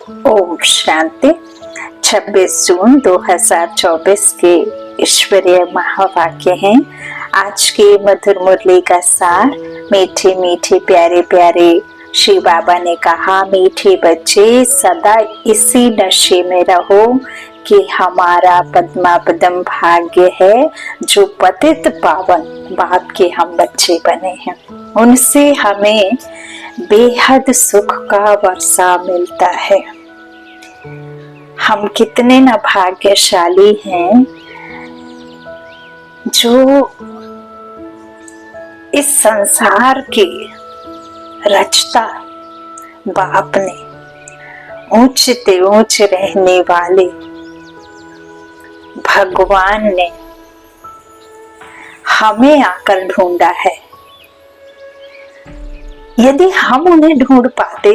ओम शांति। 26 जून 2024 के ईश्वरीय महावाक्य हैं। आज की मधुर मुरली का सार। मीठे मीठे प्यारे प्यारे श्री बाबा ने कहा, मीठे बच्चे सदा इसी नशे में रहो कि हमारा पद्मापदम भाग्य है जो पतित पावन बाप के हम बच्चे बने हैं। उनसे हमें बेहद सुख का वर्षा मिलता है। हम कितने न भाग्यशाली हैं जो इस संसार के रचता बाप ने, ऊंच ते ऊंच रहने वाले भगवान ने हमें आकर ढूंढा है। यदि हम उन्हें ढूंढ पाते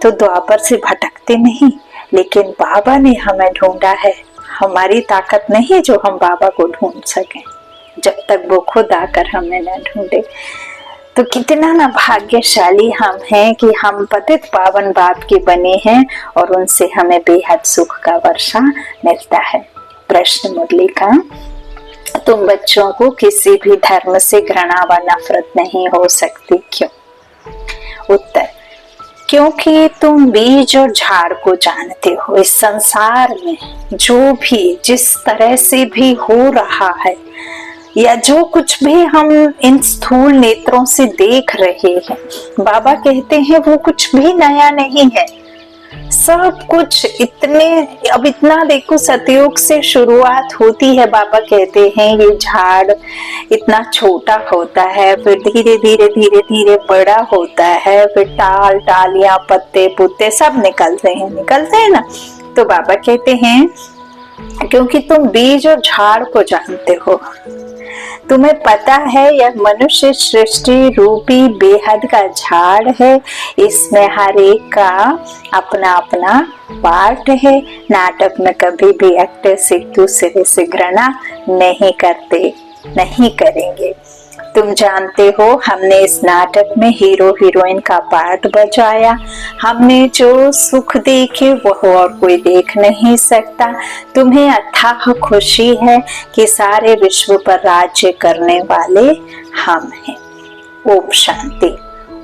तो द्वापर से भटकते नहीं, लेकिन बाबा ने हमें ढूंढा है। हमारी ताकत नहीं जो हम बाबा को ढूंढ सकें, जब तक वो खुद आकर हमें न ढूंढे। तो कितना ना भाग्यशाली हम हैं कि हम पतित पावन बाप के बने हैं और उनसे हमें बेहद सुख का वर्षा मिलता है। प्रश्न मुरली का, तुम बच्चों को किसी भी धर्म से घृणा व नफरत नहीं हो सकती, क्यों? उत्तर, क्योंकि तुम बीज और झाड़ को जानते हो। इस संसार में जो भी जिस तरह से भी हो रहा है या जो कुछ भी हम इन स्थूल नेत्रों से देख रहे हैं, बाबा कहते हैं वो कुछ भी नया नहीं है। सब कुछ इतना देखो, सतयुग से शुरुआत होती है। बाबा कहते हैं ये झाड़ इतना छोटा होता है, फिर धीरे धीरे धीरे धीरे बड़ा होता है, फिर टाल टालियां पत्ते पुत्ते सब निकलते हैं ना। तो बाबा कहते हैं क्योंकि तुम बीज और झाड़ को जानते हो, तुम्हें पता है यह मनुष्य सृष्टि रूपी बेहद का झाड़ है। इसमें हर एक का अपना अपना पार्ट है। नाटक में कभी भी एक्टर्स एक दूसरे से घृणा नहीं करते, नहीं करेंगे। तुम जानते हो हमने इस नाटक में हीरो हीरोइन का पार्ट बजाया। हमने जो सुख देखे वह और कोई देख नहीं सकता। तुम्हें अथाह खुशी है कि सारे विश्व पर राज्य करने वाले हम हैं। ओम शांति।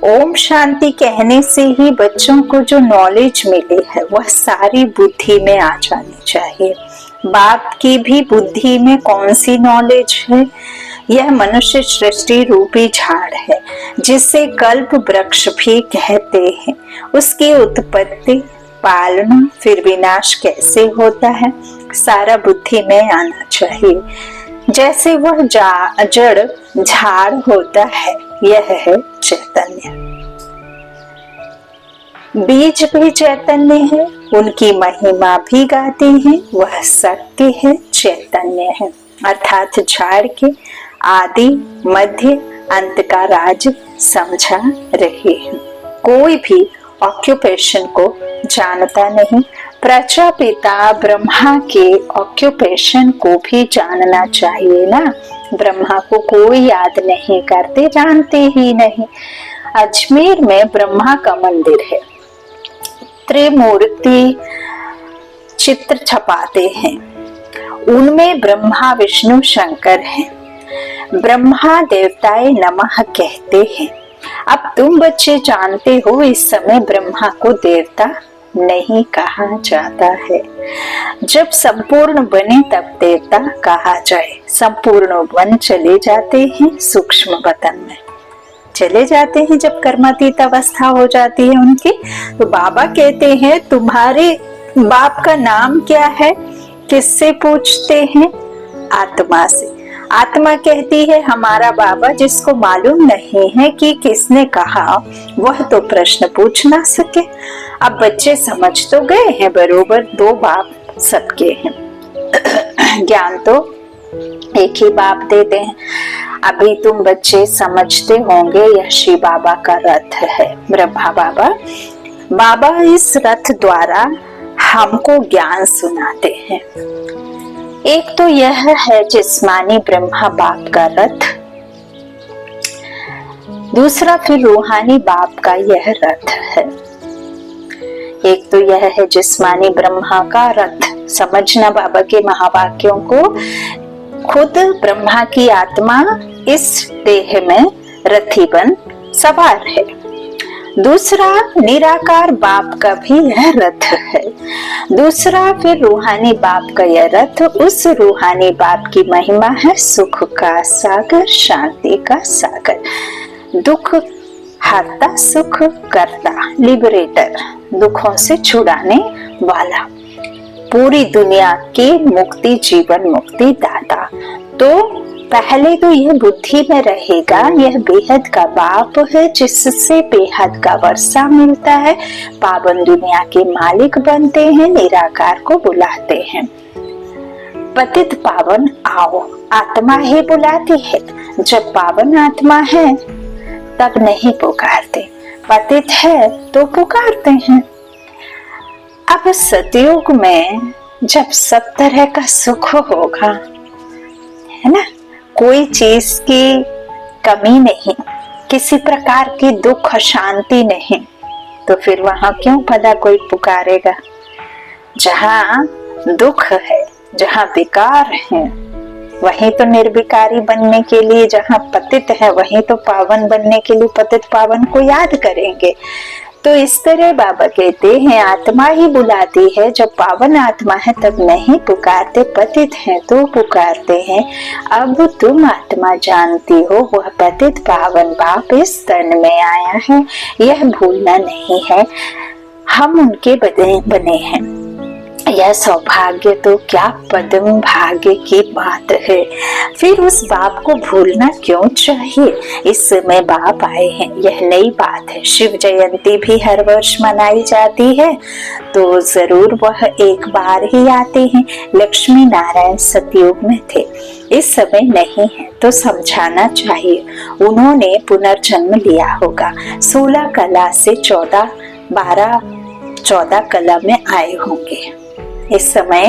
ओम शांति कहने से ही बच्चों को जो नॉलेज मिले है वह सारी बुद्धि में आ जानी चाहिए। बाप की भी बुद्धि में कौन सी नॉलेज है? यह मनुष्य सृष्टि रूपी झाड़ है जिसे कल्प वृक्ष भी कहते हैं। उसकी उत्पत्ति, पालना, फिर विनाश कैसे होता है, सारा बुद्धि में आना चाहिए। जैसे वह जड़ झाड़ होता है, यह है चैतन्य। बीज भी चैतन्य है, उनकी महिमा भी गाते हैं। वह सत्य है, चैतन्य है, अर्थात झाड़ के आदि मध्य अंत का राज समझा रहे हैं। कोई भी ऑक्यूपेशन को जानता नहीं। प्रजापिता ब्रह्मा के ऑक्यूपेशन को भी जानना चाहिए ना। ब्रह्मा को कोई याद नहीं करते, जानते ही नहीं। अजमेर में ब्रह्मा का मंदिर है। त्रिमूर्ति चित्र छपाते हैं, उनमें ब्रह्मा विष्णु शंकर हैं। ब्रह्मा देवताए नमः कहते हैं। अब तुम बच्चे जानते हो इस समय ब्रह्मा को देवता नहीं कहा जाता है। जब संपूर्ण बने तब देवता कहा जाए। संपूर्ण बन चले जाते हैं, सूक्ष्म वतन में चले जाते हैं जब कर्मातीत अवस्था हो जाती है उनकी। तो बाबा कहते हैं तुम्हारे बाप का नाम क्या है? किससे पूछते हैं? आत्मा से। आत्मा कहती है हमारा बाबा जिसको मालूम नहीं है कि किसने कहा, वह तो प्रश्न पूछ ना सके। अब बच्चे समझ तो गए हैं बरोबर, दो बाप सबके हैं। ज्ञान तो एक ही बाप देते हैं। अभी तुम बच्चे समझते होंगे यह श्री बाबा का रथ है, ब्रह्मा बाबा। बाबा इस रथ द्वारा हमको ज्ञान सुनाते हैं। एक तो यह है जिस्मानी ब्रह्मा बाप का रथ, दूसरा फिर रूहानी बाप का यह रथ है। एक तो यह है जिस्मानी ब्रह्मा का रथ। समझना बाबा के महावाक्यों को। खुद ब्रह्मा की आत्मा इस देह में रथी बन सवार है। दूसरा, निराकार बाप का भी यह रथ है। दूसरा फिर रूहानी बाप का यह रथ, उस रूहानी बाप की महिमा है सुख का सागर, शांति का सागर, दुख हरता, सुख करता, लिबरेटर, दुखों से छुड़ाने वाला, पूरी दुनिया की मुक्ति, जीवन मुक्ति दाता। तो पहले तो यह बुद्धि में रहेगा, यह बेहद का बाप है जिससे बेहद का वर्षा मिलता है। पावन दुनिया के मालिक बनते हैं, निराकार को बुलाते हैं। पतित पावन आओ, आत्मा ही बुलाती है। जब पावन आत्मा है तब नहीं पुकारते, पतित है तो पुकारते हैं। अब सतयुग में जब सब तरह का सुख होगा, है ना, कोई चीज की कमी नहीं, किसी प्रकार की दुख शांति नहीं, तो फिर वहां क्यों भला कोई पुकारेगा। जहां दुख है, जहां विकार है, वहीं तो निर्विकारी बनने के लिए, जहां पतित है वहीं तो पावन बनने के लिए पतित पावन को याद करेंगे। तो इस तरह बाबा कहते हैं आत्मा ही बुलाती है। जब पावन आत्मा है तब नहीं पुकारते, पतित है तो पुकारते हैं। अब तुम आत्मा जानती हो वह पतित पावन बाप इस तन में आया है, यह भूलना नहीं है। हम उनके बने हैं। यह सौभाग्य तो क्या पद्म भाग्य की बात है। फिर उस बाप को भूलना क्यों चाहिए। इस समय बाप आए हैं, यह नई बात है। शिव जयंती भी हर वर्ष मनाई जाती है, तो जरूर वह एक बार ही आते हैं। लक्ष्मी नारायण सतयुग में थे, इस समय नहीं है, तो समझाना चाहिए। उन्होंने पुनर्जन्म लिया होगा। 16 कला से 14 कला में आए होंगे। इस समय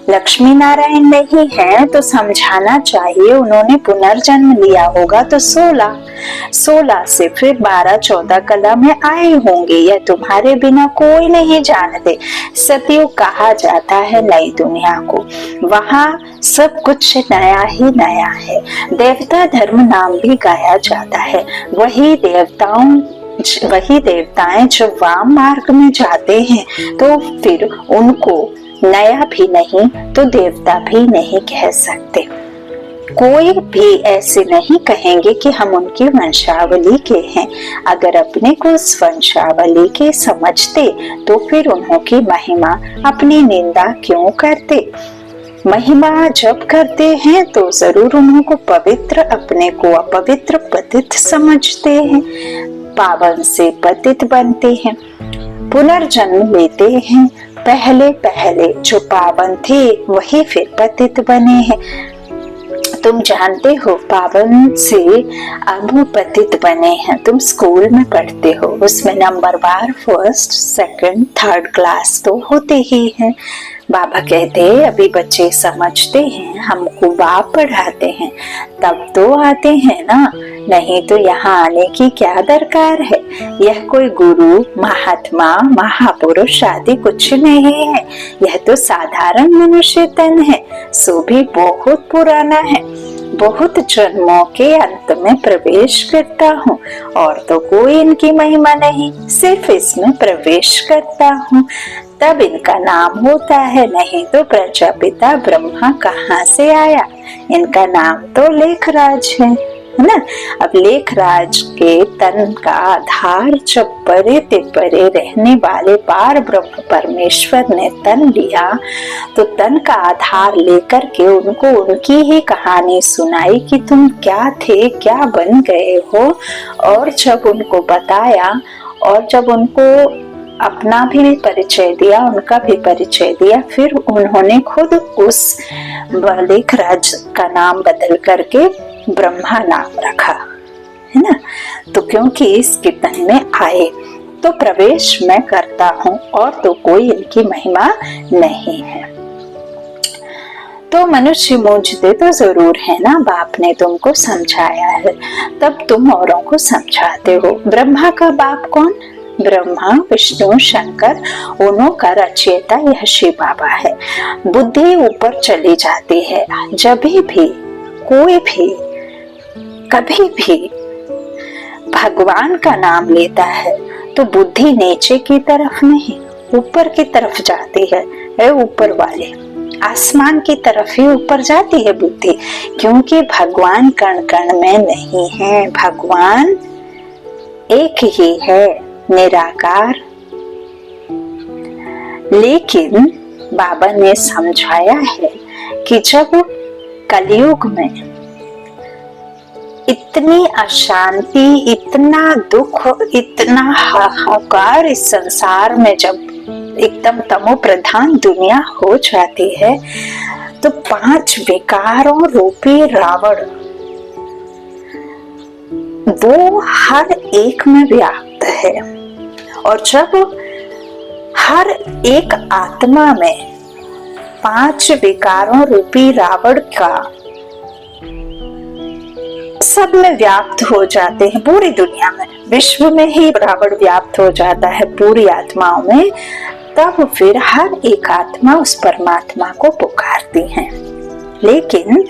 लक्ष्मी नारायण नहीं है, तो समझाना चाहिए उन्होंने पुनर्जन्म लिया होगा। तो 16 से फिर 12-14 कला में आए होंगे। यह तुम्हारे बिना कोई नहीं जानते। सतयुग कहा जाता है नई दुनिया को, वहाँ सब कुछ नया ही नया है। देवता धर्म नाम भी गाया जाता है। वही देवताएं जब वाम मार्ग में जाते हैं तो फिर उनको नया भी नहीं तो देवता भी नहीं कह सकते। कोई भी ऐसे नहीं कहेंगे कि हम उनकी वंशावली के हैं। अगर अपने को उस वंशावली के समझते तो फिर उन्हों की महिमा अपनी निंदा क्यों करते। महिमा जब करते हैं तो जरूर उन्हों को पवित्र, अपने को अपवित्र पतित समझते हैं। पावन से पतित बनते हैं, पुनर्जन्म लेते हैं। पहले जो पावन थे वही फिर पतित बने हैं। तुम जानते हो पावन से अब पतित बने हैं। तुम स्कूल में पढ़ते हो, उसमें नंबरवार 1st, 2nd, 3rd क्लास तो होते ही हैं। बाबा कहते हैं अभी बच्चे समझते हैं, हमको बाप पढ़ाते हैं तब तो आते हैं ना, नहीं तो यहाँ आने की क्या दरकार है। यह कोई गुरु, महात्मा, महापुरुष आदि कुछ नहीं है। यह तो साधारण मनुष्य तन है, सो भी बहुत पुराना है। बहुत जन्मों के अंत में प्रवेश करता हूँ और तो कोई इनकी महिमा नहीं, सिर्फ इसमें प्रवेश करता हूँ तब इनका नाम होता है। नहीं तो प्रजापिता ब्रह्मा कहाँ से आया। इनका नाम तो लेखराज है ना। अब लेखराज के तन का आधार जब परे ते परे रहने वाले पार ब्रह्म परमेश्वर ने तन लिया, तो तन का आधार लेकर के उनको उनकी ही कहानी सुनाई कि तुम क्या थे, क्या बन गए हो। और जब उनको बताया और जब उनको अपना भी परिचय दिया, उनका भी परिचय दिया, फिर उन्होंने खुद उस लेखराज का नाम बदल करके ब्रह्मा नाम रखा, है ना। तो क्योंकि इसके तन में आए तो प्रवेश मैं करता हूँ और तो कोई इनकी महिमा नहीं है। तो मनुष्य मूझते तो जरूर है ना, बाप ने तुमको समझाया है तब तुम औरों को समझाते हो। ब्रह्मा का बाप कौन? ब्रह्मा विष्णु शंकर उन्हों का रचयिता यह शिव बाबा है। बुद्धि ऊपर चली जाती है। जब भी कोई भी कभी भी भगवान का नाम लेता है तो बुद्धि नीचे की तरफ नहीं ऊपर की तरफ जाती है। ऊपर वाले आसमान की तरफ ही ऊपर जाती है बुद्धि, क्योंकि भगवान कण कण में नहीं है। भगवान एक ही है, निराकार। लेकिन बाबा ने समझाया है कि जब कलयुग में इतनी अशांति, इतना दुख, इतना हाहाकार इस संसार में जब एकदम तमो प्रधान दुनिया हो जाती है, तो 5 विकारों रूपी रावण वो हर एक में व्याप्त है। और जब हर एक आत्मा में 5 विकारों रूपी रावण का सब में व्याप्त हो जाते हैं, पूरी दुनिया में, विश्व में ही रावण व्याप्त हो जाता है पूरी आत्माओं में, तब फिर हर एक आत्मा उस परमात्मा को पुकारती है। लेकिन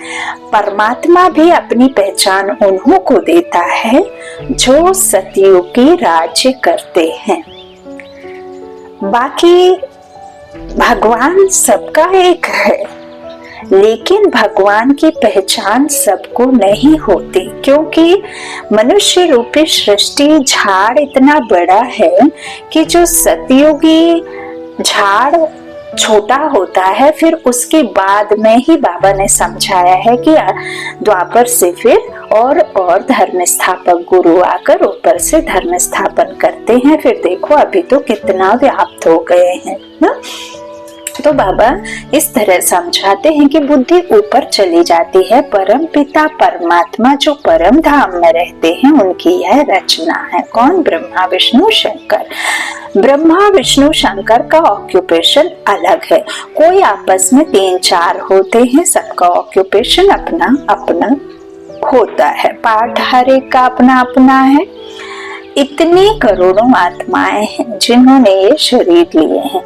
परमात्मा भी अपनी पहचान उन्हों को देता है जो सतयुगी राज्य करते हैं। बाकी भगवान सबका एक है, लेकिन भगवान की पहचान सबको नहीं होती, क्योंकि मनुष्य रूपी सृष्टि झाड़ इतना बड़ा है कि जो सतयुगी झाड़ छोटा होता है, फिर उसके बाद में ही बाबा ने समझाया है कि द्वापर से फिर और धर्म स्थापक गुरु आकर ऊपर से धर्म स्थापन करते हैं। फिर देखो अभी तो कितना व्याप्त हो गए हैं ना। तो बाबा इस तरह समझाते हैं कि बुद्धि ऊपर चली जाती है। परम पिता परमात्मा जो परम धाम में रहते हैं उनकी यह रचना है। कौन? ब्रह्मा विष्णु शंकर। ब्रह्मा विष्णु शंकर का ऑक्यूपेशन अलग है। कोई आपस में 3-4 होते हैं, सबका ऑक्यूपेशन अपना अपना होता है, पाठ हर एक का अपना अपना है। इतनी करोड़ों आत्माएं हैं जिन्होंने ये शरीर लिए हैं,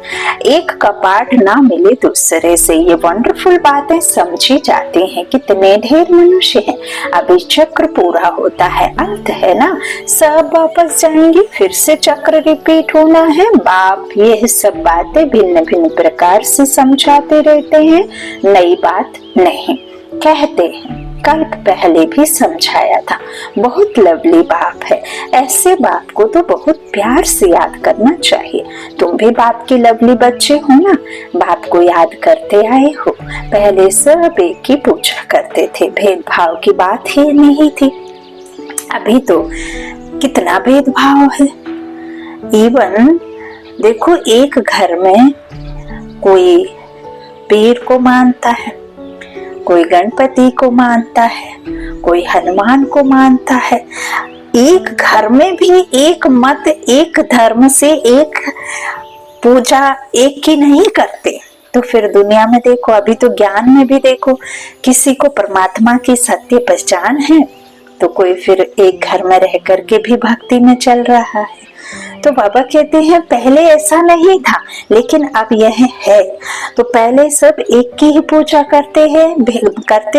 एक का पाठ ना मिले दूसरे से। ये वंडरफुल बातें समझी जाती हैं। कितने ढेर मनुष्य हैं, अभी चक्र पूरा होता है, अंत है ना, सब वापस जाएंगे, फिर से चक्र रिपीट होना है। बाप ये सब बातें भिन्न भिन्न प्रकार से समझाते रहते हैं, नई बात नहीं। कहते हैं कल पहले भी समझाया था, बहुत लवली बाप है। ऐसे बाप को तो बहुत प्यार से याद करना चाहिए। तुम भी बाप के लवली बच्चे हो ना, बाप को याद करते आए हो। पहले सब एक की पूजा करते थे, भेदभाव की बात ही नहीं थी। अभी तो कितना भेदभाव है। इवन देखो, एक घर में कोई पीर को मानता है, कोई गणपति को मानता है, कोई हनुमान को मानता है। एक घर में भी एक मत, एक धर्म से एक पूजा एक की नहीं करते। तो फिर दुनिया में देखो, अभी तो ज्ञान में भी देखो, किसी को परमात्मा की सत्य पहचान है तो कोई फिर एक घर में रह करके भी भक्ति में चल रहा है। तो बाबा कहते हैं पहले ऐसा नहीं था, लेकिन अब यह है। तो पहले सब एक की ही पूजा करते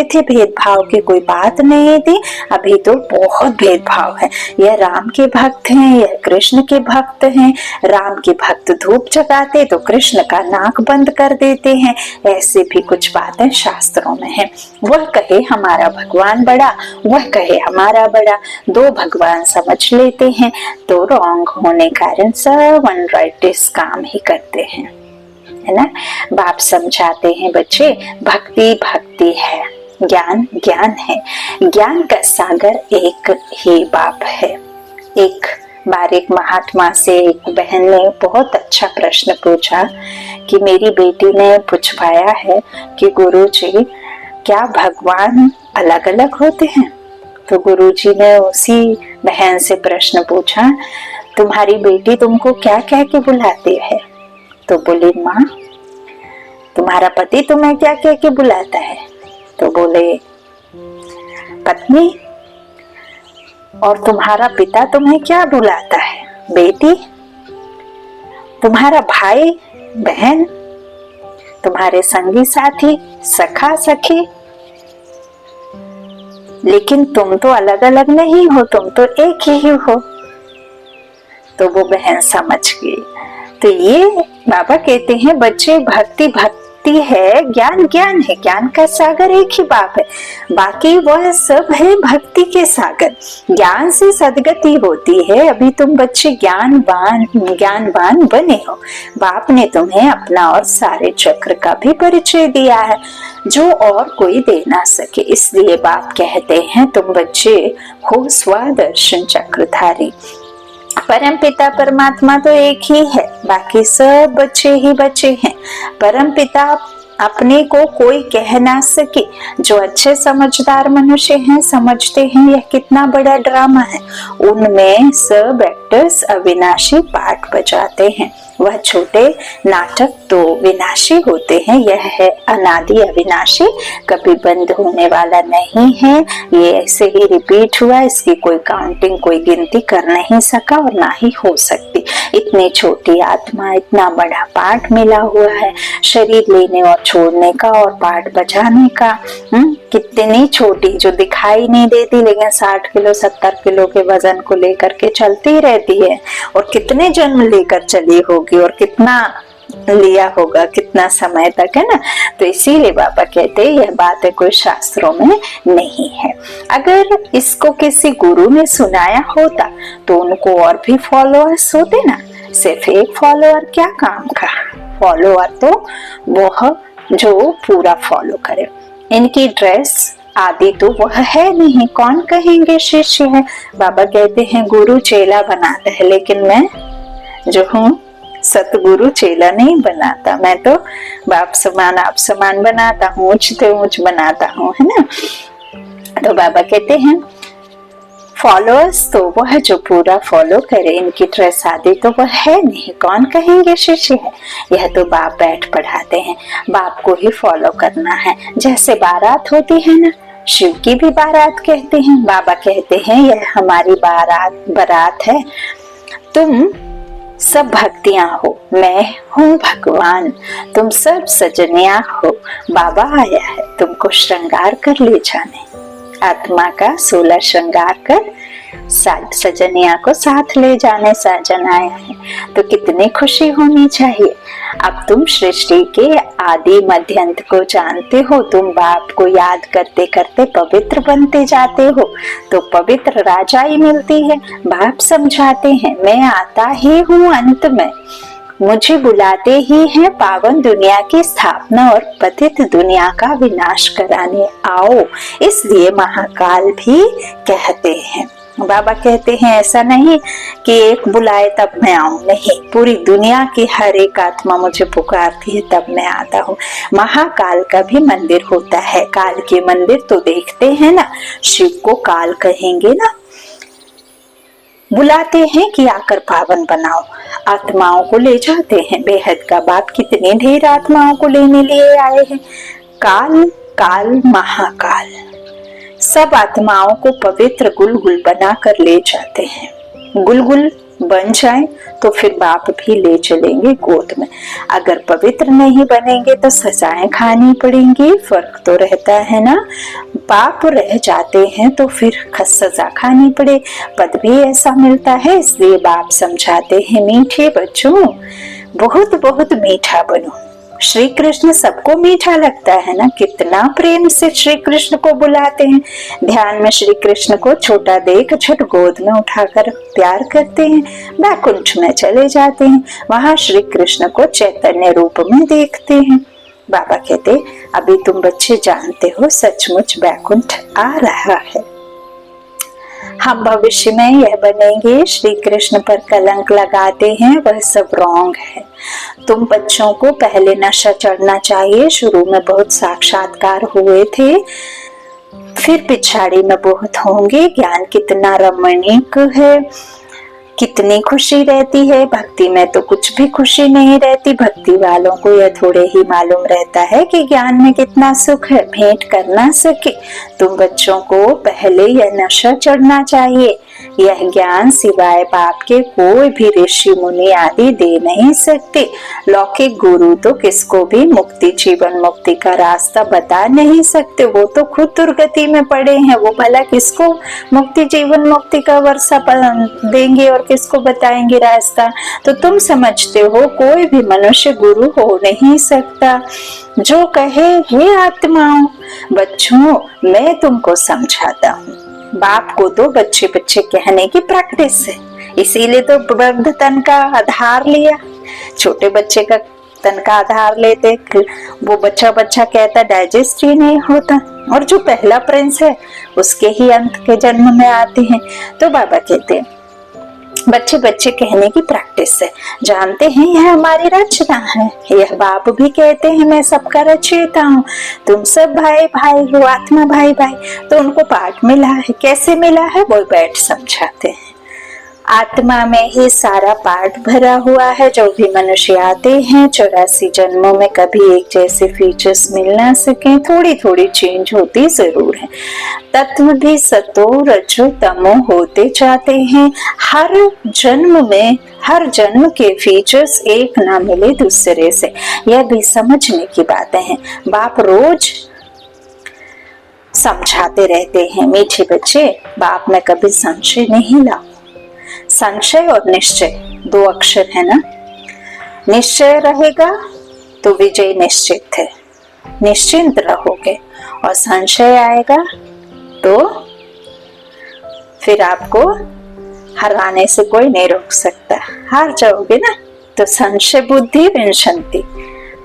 थे, भेदभाव की कोई बात नहीं थी। अभी तो बहुत भेदभाव है। यह राम के भक्त हैं, यह कृष्ण के भक्त हैं। राम के भक्त धूप जगाते तो कृष्ण का नाक बंद कर देते हैं। ऐसे भी कुछ बातें शास्त्रों में है। वह कहे हमारा भगवान बड़ा, वह कहे हमारा बड़ा, दो भगवान समझ लेते हैं तो रॉन्ग होने कारण सब अनराइटिस काम ही करते हैं, है ना। बाप समझाते हैं बच्चे, भक्ति भक्ति है, ज्ञान ज्ञान है। ज्ञान का सागर एक ही बाप है। एक बार एक महात्मा से एक बहन ने बहुत अच्छा प्रश्न पूछा कि मेरी बेटी ने पूछवाया है कि गुरुजी क्या भगवान अलग अलग होते हैं? तो गुरुजी ने उसी बहन से प्रश्न पूछा, तुम्हारी बेटी तुमको क्या कह के बुलाती है? तो बोली, माँ। तुम्हारा पति तुम्हें क्या कह के बुलाता है? तो बोले, पत्नी। और तुम्हारा पिता तुम्हें क्या बुलाता है? बेटी। तुम्हारा भाई बहन, तुम्हारे संगी साथी, सखा सखी, लेकिन तुम तो अलग अलग नहीं हो, तुम तो एक ही हो। तो वो बहन समझ गई। तो ये बाबा कहते हैं बच्चे, भक्ति भक्ति है, ज्ञान ज्ञान है, ज्ञान का सागर एक ही बाप है, बाकी वह सब है भक्ति के सागर। ज्ञान से सदगति होती है। अभी तुम बच्चे ज्ञानवान बने हो। बाप ने तुम्हें अपना और सारे चक्र का भी परिचय दिया है जो और कोई दे ना सके। इसलिए बाप कहते हैं तुम बच्चे हो स्वदर्शन चक्रधारी। परम पिता परमात्मा तो एक ही है, बाकी सब बच्चे ही बच्चे हैं। परम पिता अपने को कोई कह ना सके। जो अच्छे समझदार मनुष्य हैं समझते हैं यह कितना बड़ा ड्रामा है। उनमें सब एक्टर्स अविनाशी पार्ट बजाते हैं। वह छोटे नाटक तो विनाशी होते हैं। यह है अनादि अविनाशी, कभी बंद होने वाला नहीं है। ये ऐसे ही रिपीट हुआ, इसकी कोई काउंटिंग, कोई गिनती कर नहीं सका और ना ही हो सकती। इतनी छोटी आत्मा, इतना बड़ा पार्ट मिला हुआ है शरीर लेने और छोड़ने का और पार्ट बजाने का। कितनी छोटी, जो दिखाई नहीं देती लेकिन 60 किलो 70 किलो के वजन को लेकर के चलती रहती है। और कितने जन्म लेकर चली होगी और कितना लिया होगा, कितना समय तक, है ना। तो इसीलिए बाबा कहते हैं यह बात कोई शास्त्रों में नहीं है। अगर इसको किसी गुरु ने सुनाया होता तो उनको और भी फॉलोअर्स होते ना। सिर्फ एक फॉलोअर क्या काम का, फॉलोअर तो वह जो पूरा फॉलो करे। इनकी ड्रेस आदि तो वह है नहीं, कौन कहेंगे शिष्य है। बाबा कहते हैं गुरु चेला बनाता है, लेकिन मैं जो हूँ सतगुरु चेला नहीं बनाता। मैं तो बाप समान आप समान बनाता हूँ, ऊंच से ऊंच बनाता हूँ, है ना। तो बाबा कहते हैं फॉलोअर्स तो वह जो पूरा फॉलो करे। इनकी ड्रेस आदि तो वह है नहीं, कौन कहेंगे शिष्य है। यह तो बाप बैठ पढ़ाते हैं, बाप को ही फॉलो करना है। जैसे बारात होती है ना, शिव की भी बारात कहते हैं। बाबा कहते हैं यह हमारी बारात है। तुम सब भक्तियां हो, मैं हूँ भगवान, तुम सब सजनिया हो। बाबा आया है तुमको श्रृंगार कर ले जाने, आत्मा का 16 श्रृंगार कर सजनिया को साथ ले जाने साजन आया है। तो कितनी खुशी होनी चाहिए। अब तुम सृष्टि के आदि मध्य अंत को जानते हो। तुम बाप को याद करते करते पवित्र बनते जाते हो, तो पवित्र राजाई मिलती है। बाप समझाते हैं मैं आता ही हूँ अंत में, मुझे बुलाते ही हैं पावन दुनिया की स्थापना और पतित दुनिया का विनाश कराने आओ। इसलिए महाकाल भी कहते हैं। बाबा कहते हैं ऐसा नहीं कि एक बुलाए तब मैं आऊं, नहीं, पूरी दुनिया की हर एक आत्मा मुझे पुकारती है तब मैं आता हूँ। महाकाल का भी मंदिर होता है। काल के मंदिर तो देखते हैं ना, शिव को काल कहेंगे ना। बुलाते हैं कि आकर पावन बनाओ, आत्माओं को ले जाते हैं बेहद का। बाप कितने ढेर आत्माओं को लेने लिए आए हैं। काल काल महाकाल सब आत्माओं को पवित्र गुलगुल बना कर ले जाते हैं। गुलगुल बन जाए तो फिर बाप भी ले चलेंगे गोद में। अगर पवित्र नहीं बनेंगे तो सजाएं खानी पड़ेंगी। फर्क तो रहता है ना। पाप रह जाते हैं तो फिर सजा खानी पड़े, पद भी ऐसा मिलता है। इसलिए बाप समझाते हैं मीठे बच्चों बहुत बहुत मीठा बनो। श्री कृष्ण सबको मीठा लगता है ना। कितना प्रेम से श्री कृष्ण को बुलाते हैं। ध्यान में श्री कृष्ण को छोटा देख झट गोद में उठाकर प्यार करते हैं। बैकुंठ में चले जाते हैं, वहां श्री कृष्ण को चैतन्य रूप में देखते हैं। बाबा कहते अभी तुम बच्चे जानते हो सचमुच बैकुंठ आ रहा है। हम भविष्य में यह बनेंगे। श्री कृष्ण पर कलंक लगाते हैं, वह सब रॉन्ग है। तुम बच्चों को पहले नशा चढ़ना चाहिए। शुरू में बहुत साक्षात्कार हुए थे, फिर पिछाड़ी में बहुत होंगे। ज्ञान कितना रमणीक है, कितनी खुशी रहती है। भक्ति में तो कुछ भी खुशी नहीं रहती। भक्ति वालों को यह थोड़े ही मालूम रहता है कि ज्ञान में कितना सुख है। भेंट कर ना सके तुम बच्चों को पहले यह नशा चढ़ना चाहिए। यह ज्ञान सिवाय बाप के कोई भी ऋषि मुनि आदि दे नहीं सकते। लौकिक गुरु तो किसको भी मुक्ति, जीवन मुक्ति का रास्ता बता नहीं सकते। वो तो खुद दुर्गति में पड़े हैं। वो भला किसको मुक्ति, जीवन मुक्ति का वर्षा देंगे और किसको बताएंगे रास्ता। तो तुम समझते हो कोई भी मनुष्य गुरु हो नहीं सकता। जो कहे हे आत्माओं, बच्चों मैं तुमको समझाता हूँ। बाप को तो बच्चे बच्चे कहने की प्रैक्टिस है, इसीलिए तो वृद्ध तन का आधार लिया। छोटे बच्चे का तन का आधार लेते, वो बच्चा बच्चा कहता डाइजेस्ट ही नहीं होता। और जो पहला प्रिंस है उसके ही अंत के जन्म में आते हैं। तो बाबा कहते हैं बच्चे बच्चे कहने की प्रैक्टिस है। जानते हैं यह हमारी रचना है। यह बाप भी कहते हैं मैं सबका रचयिता हूँ, तुम सब भाई भाई हो, आत्मा भाई भाई। तो उनको पाठ मिला है। कैसे मिला है वो बैठ समझाते हैं। आत्मा में ही सारा पाठ भरा हुआ है। जो भी मनुष्य आते हैं 84 जन्मों में कभी एक जैसे फीचर्स मिल ना सके, थोड़ी थोड़ी चेंज होती जरूर है। तत्व भी सतो रजो तमो होते जाते हैं। हर जन्म में हर जन्म के फीचर्स एक ना मिले दूसरे से, यह भी समझने की बातें हैं। बाप रोज समझाते रहते हैं मीठे बच्चे, बाप में कभी संशय नहीं लाओ। संशय और निश्चय दो अक्षर है ना। निश्चय रहेगा तो विजय निश्चित है, निश्चिंत रहोगे। और संशय आएगा तो फिर आपको हराने से कोई नहीं रोक सकता, हार जाओगे ना। तो संशय बुद्धि विनशंति,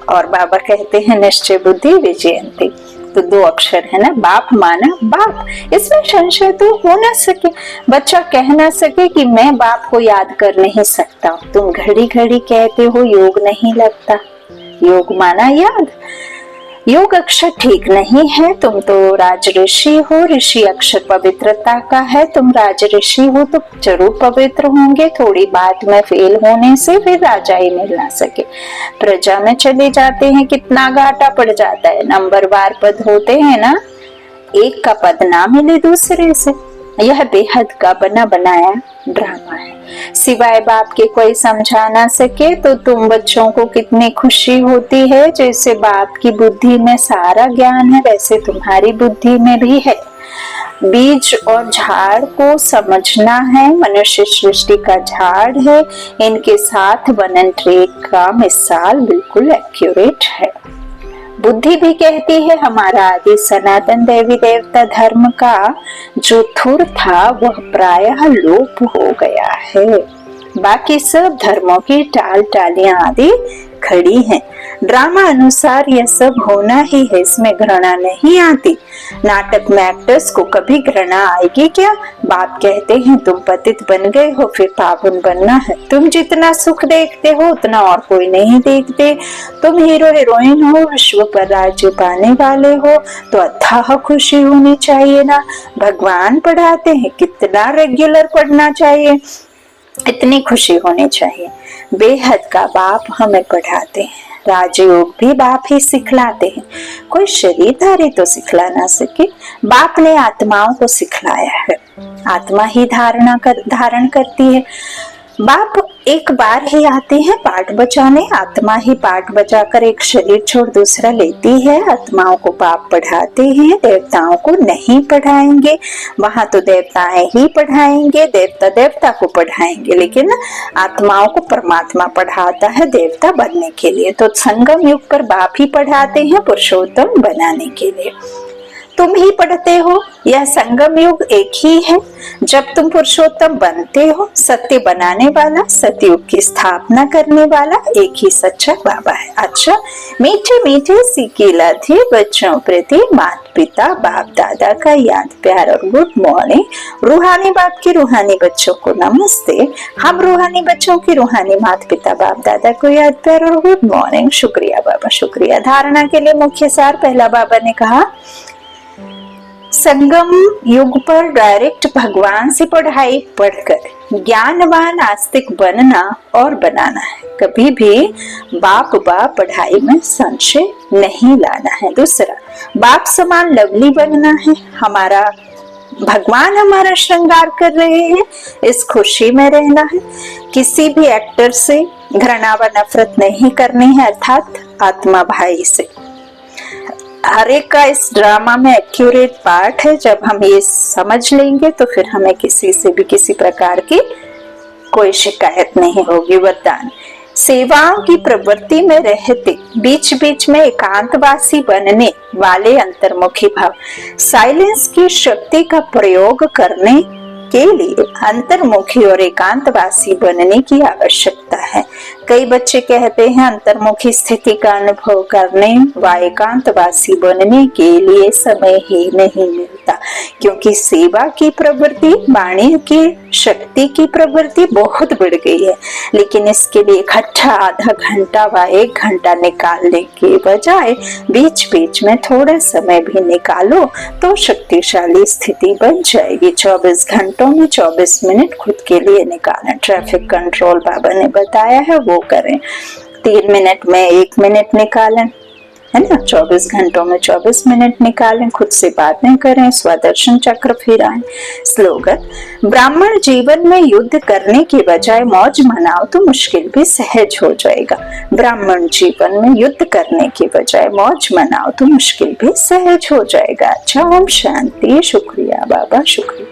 और बाबा कहते हैं निश्चय बुद्धि विजयंती। तो दो अक्षर है ना। बाप माना बाप, इसमें संशय तो हो ना सके। बच्चा कह ना सके कि मैं बाप को याद कर नहीं सकता। तुम घड़ी घड़ी कहते हो योग नहीं लगता, योग माना याद। योग अक्षर ठीक नहीं है। तुम तो राज ऋषि हो, ऋषि अक्षर पवित्रता का है। तुम राज ऋषि हो तो जरूर पवित्र होंगे। थोड़ी बात में फेल होने से फिर राजा ही मिल ना सके, प्रजा में चले जाते हैं, कितना घाटा पड़ जाता है। नंबरवार पद होते हैं ना, एक का पद ना मिले दूसरे से। यह बेहद का बना बनाया ड्रामा है। सिवाय बाप के कोई समझा ना सके तो तुम बच्चों को कितनी खुशी होती है। जैसे बाप की बुद्धि में सारा ज्ञान है वैसे तुम्हारी बुद्धि में भी है। बीज और झाड़ को समझना है। मनुष्य सृष्टि का झाड़ है, इनके साथ वन एंड ट्रेड का मिसाल बिल्कुल एक्यूरेट है। बुद्धि भी कहती है हमारा आदि सनातन देवी देवता धर्म का जो थुर था वह प्रायः लोप हो गया है। बाकी सब धर्मों की टाल टालियां आदि खड़ी हैं। ड्रामा अनुसार यह सब होना ही है, इसमें घृणा नहीं आती। नाटक में एक्टर्स को कभी घृणा आएगी क्या? बाप कहते हैं तुम पतित बन गए हो, फिर पावन बनना है। तुम जितना सुख देखते हो उतना और कोई नहीं देखते। तुम हीरो हीरोइन हो, विश्व पर राज्य पाने वाले हो, तो अथाह खुशी होनी चाहिए ना। भगवान पढ़ाते हैं, कितना रेगुलर पढ़ना चाहिए, इतनी खुशी होनी चाहिए। बेहद का बाप हमें पढ़ाते हैं। राजयोग भी बाप ही सिखलाते हैं। कोई शरीरधारी तो सिखला ना सके। बाप ने आत्माओं को सिखलाया है। आत्मा ही धारण करती है। बाप एक बार ही आते हैं पाठ बचाने। आत्मा ही पाठ बचाकर एक शरीर छोड़ दूसरा लेती है। आत्माओं को बाप पढ़ाते हैं, देवताओं को नहीं पढ़ाएंगे। वहां तो देवताएं ही पढ़ाएंगे, देवता देवता को पढ़ाएंगे, लेकिन आत्माओं को परमात्मा पढ़ाता है देवता बनने के लिए। तो संगम युग पर बाप ही पढ़ाते हैं पुरुषोत्तम बनाने के लिए। तुम ही पढ़ते हो, यह संगम युग एक ही है। जब तुम पुरुषोत्तम बनते हो, सत्य बनाने वाला, सतयुग की स्थापना करने वाला एक ही सच्चा बाबा है। अच्छा, मीठे मीठे सिकीला थे बच्चों प्रति माता पिता बाप दादा का याद प्यार और गुड मॉर्निंग। रूहानी बाप के रूहानी बच्चों को नमस्ते। हम रूहानी बच्चों की रूहानी माता पिता बाप दादा को याद प्यार और गुड मॉर्निंग। शुक्रिया बाबा, शुक्रिया। धारणा के लिए मुख्य सार। पहला बाबा ने कहा संगम युग पर डायरेक्ट भगवान से पढ़ाई पढ़कर ज्ञानवान आस्तिक बनना और बनाना है, कभी भी बाप पढ़ाई में संशय नहीं लाना है। दूसरा, बाप समान लवली बनना है, हमारा भगवान हमारा श्रृंगार कर रहे हैं, इस खुशी में रहना है। किसी भी एक्टर से घृणा व नफरत नहीं करनी है, अर्थात आत्मा भाई से। हर एक का इस ड्रामा में एक्यूरेट पार्ट है। जब हम ये समझ लेंगे तो फिर हमें किसी से भी किसी प्रकार की कोई शिकायत नहीं होगी। वरदान, सेवाओं की प्रवृत्ति में रहते बीच बीच में एकांतवासी बनने वाले अंतर्मुखी भाव। साइलेंस की शक्ति का प्रयोग करने के लिए अंतर्मुखी और एकांतवासी बनने की आवश्यकता है। कई बच्चे कहते हैं अंतर्मुखी स्थिति का अनुभव करने व एकांतवासी बनने के लिए समय ही नहीं मिलता, क्योंकि सेवा की प्रवृत्ति, वाणी की शक्ति की प्रवृत्ति बहुत बढ़ गई है। लेकिन इसके लिए इकट्ठा आधा घंटा व 1 घंटा निकालने के बजाय बीच बीच में थोड़ा समय भी निकालो तो शक्तिशाली स्थिति बन जाएगी। 24 घंटों में 24 मिनट खुद के लिए निकालें। ट्रैफिक कंट्रोल बाबा ने बताया है, वो करें। 3 मिनट में 1 मिनट निकालें, है ना। 24 घंटों में 24 मिनट निकालें, खुद से बातें करें, स्वदर्शन चक्र फिराएं। स्लोगन, ब्राह्मण जीवन में युद्ध करने की बजाय मौज मनाओ तो मुश्किल भी सहज हो जाएगा। ब्राह्मण जीवन में युद्ध करने की बजाय मौज मनाओ तो मुश्किल भी सहज हो जाएगा। अच्छा, ओम शांति। शुक्रिया बाबा, शुक्रिया।